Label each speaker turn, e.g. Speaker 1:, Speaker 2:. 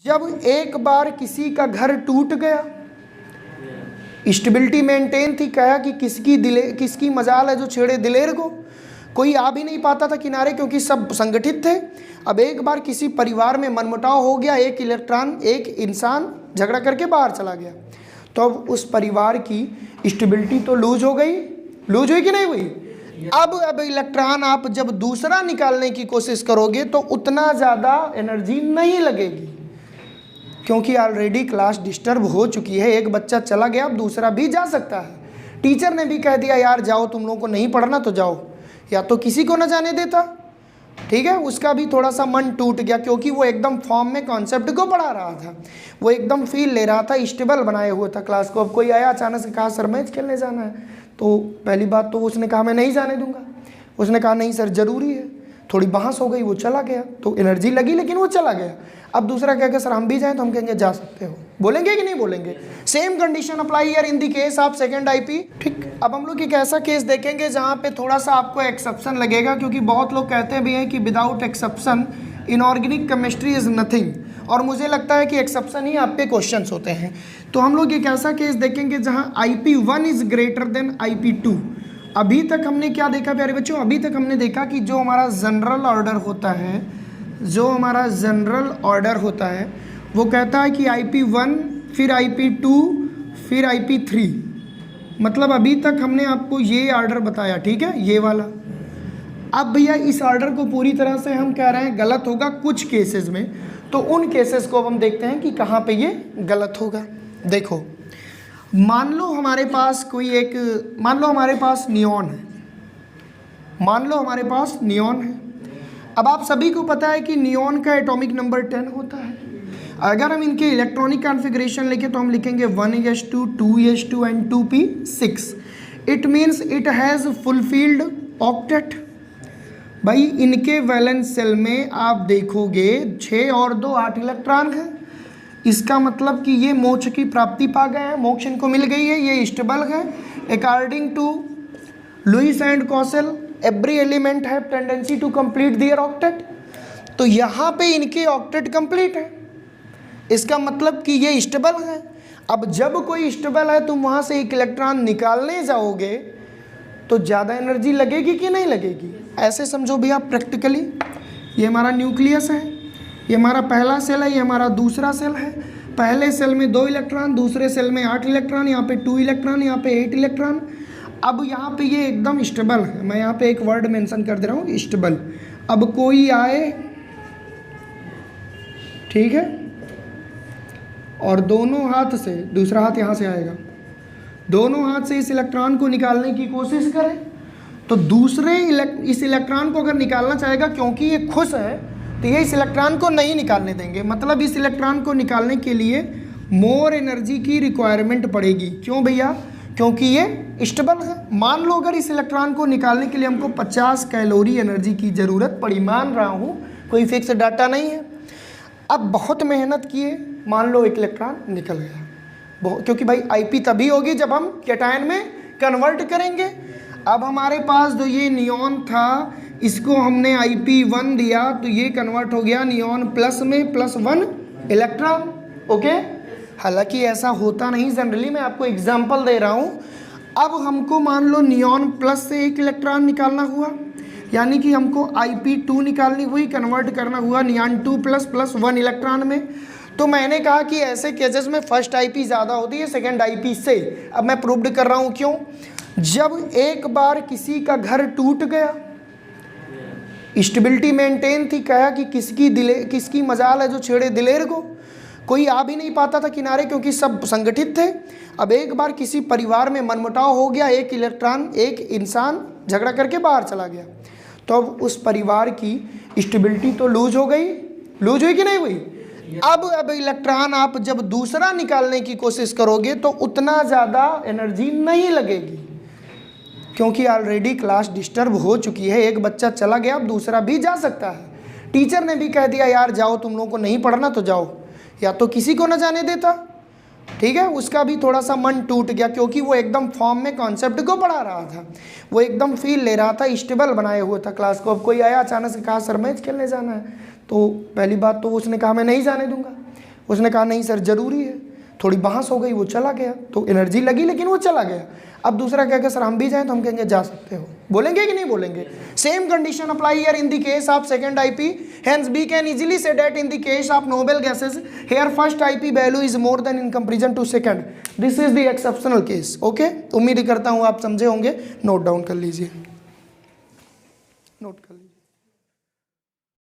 Speaker 1: जब एक बार किसी का घर टूट गया, स्टेबिलिटी मेंटेन थी, कहा कि किसकी मजाल है जो छेड़े दिलेर को, कोई आ भी नहीं पाता था किनारे क्योंकि सब संगठित थे। अब एक बार किसी परिवार में मनमुटाव हो गया, एक इंसान झगड़ा करके बाहर चला गया, तो अब उस परिवार की स्टेबिलिटी तो लूज हो गई, लूज हुई कि नहीं हुई। अब इलेक्ट्रॉन आप जब दूसरा निकालने की कोशिश करोगे तो उतना ज़्यादा एनर्जी नहीं लगेगी, क्योंकि ऑलरेडी क्लास डिस्टर्ब हो चुकी है। एक बच्चा चला गया, अब दूसरा भी जा सकता है। टीचर ने भी कह दिया यार जाओ, तुम लोगों को नहीं पढ़ना तो जाओ, या तो किसी को ना जाने देता, ठीक है। उसका भी थोड़ा सा मन टूट गया, क्योंकि वो एकदम फॉर्म में कॉन्सेप्ट को पढ़ा रहा था, वो एकदम फील ले रहा था, स्टेबल बनाए हुआ था क्लास को। अब कोई आया अचानक से कहा सर मैच खेलने जाना है, तो पहली बात तो उसने कहा मैं नहीं जाने दूंगा। उसने कहा नहीं सर ज़रूरी है, थोड़ी बहस हो गई, वो चला गया, तो एनर्जी लगी लेकिन वो चला गया। अब दूसरा कह के सर हम भी जाएं, तो हम कहेंगे जा सकते हो, बोलेंगे कि नहीं बोलेंगे। सेम कंडीशन अप्लाई यार in the case of second IP, ठीक। अब हम लोग एक ऐसा केस देखेंगे जहाँ पे थोड़ा सा आपको एक्सेप्शन लगेगा, क्योंकि बहुत लोग कहते भी हैं कि without exception inorganic chemistry is nothing, और मुझे लगता है कि एक्सेप्शन ही आप पे क्वेश्चंस होते हैं। तो हम लोग एक ऐसा केस देखेंगे जहाँ IP1 is greater than IP2। अभी तक हमने क्या देखा प्यारे बच्चों, अभी तक हमने देखा कि जो हमारा जनरल ऑर्डर होता है, जो हमारा जनरल ऑर्डर होता है वो कहता है कि IP1 फिर IP2 फिर IP3, मतलब अभी तक हमने आपको ये ऑर्डर बताया, ठीक है, ये वाला। अब भैया इस ऑर्डर को पूरी तरह से हम कह रहे हैं गलत होगा कुछ केसेस में, तो उन केसेस को अब हम देखते हैं कि कहाँ पे ये गलत होगा। देखो मान लो हमारे पास नियॉन है, मान लो हमारे पास नियॉन है। अब आप सभी को पता है कि नियॉन का एटॉमिक नंबर 10 होता है। अगर हम इनके इलेक्ट्रॉनिक कॉन्फ़िगरेशन लिखें तो हम लिखेंगे 1s2 2s2 and 2p6। It means it has fulfilled octet. भाई इनके वैलेंस सेल में आप देखोगे 6 और 2 8 इलेक्ट्रॉन है। इसका मतलब कि ये मोक्ष की प्राप्ति पा गए हैं, मोक्ष इनको मिल गई है, ये स्टेबल है। According to Lewis and Kossel every element have tendency to complete their octet. तो यहाँ पे इनके ऑक्टेट कंप्लीट है, इसका मतलब कि ये स्टेबल है। अब जब कोई स्टेबल है तुम वहाँ से एक इलेक्ट्रॉन निकालने जाओगे तो ज़्यादा एनर्जी लगेगी कि नहीं लगेगी। ऐसे समझो भैया प्रैक्टिकली, ये हमारा न्यूक्लियस है, ये हमारा पहला सेल है, ये हमारा दूसरा सेल है। पहले सेल में 2 इलेक्ट्रॉन, दूसरे सेल में 8 इलेक्ट्रॉन, यहाँ पे 2 इलेक्ट्रॉन, यहाँ पे 8 इलेक्ट्रॉन। अब यहाँ पे ये एकदम स्टेबल है, मैं यहाँ पे एक वर्ड मेंशन कर दे रहा हूँ स्टेबल। अब कोई आए, ठीक है, और दोनों हाथ से, दूसरा हाथ यहाँ से आएगा, दोनों हाथ से इस इलेक्ट्रॉन को निकालने की कोशिश करें, तो इस इलेक्ट्रॉन को अगर निकालना चाहेगा, क्योंकि ये खुश है तो ये इस इलेक्ट्रॉन को नहीं निकालने देंगे। मतलब इस इलेक्ट्रॉन को निकालने के लिए मोर एनर्जी की रिक्वायरमेंट पड़ेगी। क्यों भैया, क्योंकि ये स्टेबल है। मान लो अगर इस इलेक्ट्रॉन को निकालने के लिए हमको 50 कैलोरी एनर्जी की ज़रूरत पड़ी, मान रहा हूँ, कोई फिक्स डाटा नहीं है। अब बहुत मेहनत किए, मान लो एक इलेक्ट्रॉन निकल गया, क्योंकि भाई IP तभी होगी जब हम कैटायन में कन्वर्ट करेंगे। अब हमारे पास जो ये नियॉन था, इसको हमने IP1 दिया तो ये कन्वर्ट हो गया नियॉन प्लस में +1 इलेक्ट्रॉन, ओके। हालांकि ऐसा होता नहीं जनरली, मैं आपको एग्जांपल दे रहा हूँ। अब हमको मान लो नियॉन प्लस से 1 इलेक्ट्रॉन निकालना हुआ, यानी कि हमको IP2 निकालनी हुई, कन्वर्ट करना हुआ नियॉन 2 +1 इलेक्ट्रॉन में। तो मैंने कहा कि ऐसे केसेस में फर्स्ट IP ज़्यादा होती है सेकेंड IP से। अब मैं प्रूव्ड कर रहा हूँ क्यों। जब एक बार किसी का घर टूट गया, स्टेबिलिटी मेंटेन थी, कहा कि किसकी मजाल है जो छेड़े दिलेर को, कोई आ भी नहीं पाता था किनारे क्योंकि सब संगठित थे। अब एक बार किसी परिवार में मनमुटाव हो गया, एक इंसान झगड़ा करके बाहर चला गया, तो अब उस परिवार की स्टेबिलिटी तो लूज हो गई, लूज हुई कि नहीं हुई। अब इलेक्ट्रॉन आप जब दूसरा निकालने की कोशिश करोगे तो उतना ज़्यादा एनर्जी नहीं लगेगी, क्योंकि ऑलरेडी क्लास डिस्टर्ब हो चुकी है। एक बच्चा चला गया, अब दूसरा भी जा सकता है। टीचर ने भी कह दिया यार जाओ, तुम लोगों को नहीं पढ़ना तो जाओ, या तो किसी को ना जाने देता, ठीक है। उसका भी थोड़ा सा मन टूट गया, क्योंकि वो एकदम फॉर्म में कॉन्सेप्ट को पढ़ा रहा था, वो एकदम फील ले रहा था, स्टेबल बनाए हुआ था क्लास को। अब कोई आया अचानक से कहा सर मैच खेलने जाना है, तो पहली बात तो उसने कहा मैं नहीं जाने दूंगा। उसने कहा नहीं सर ज़रूरी है, थोड़ी बहस हो गई, वो चला गया, तो एनर्जी लगी लेकिन वो चला गया। अब दूसरा क्या कि सर हम भी जाएं, तो हम कहेंगे जा सकते हो, बोलेंगे कि नहीं बोलेंगे? Same condition apply here in the case of second IP, hence we can easily say that in the case of noble gases here first IP value is more than in comparison to second, this is the exceptional case. Okay, उम्मीद करता हूँ आप समझे होंगे, note down कर लीजिए, note कर लीजिए।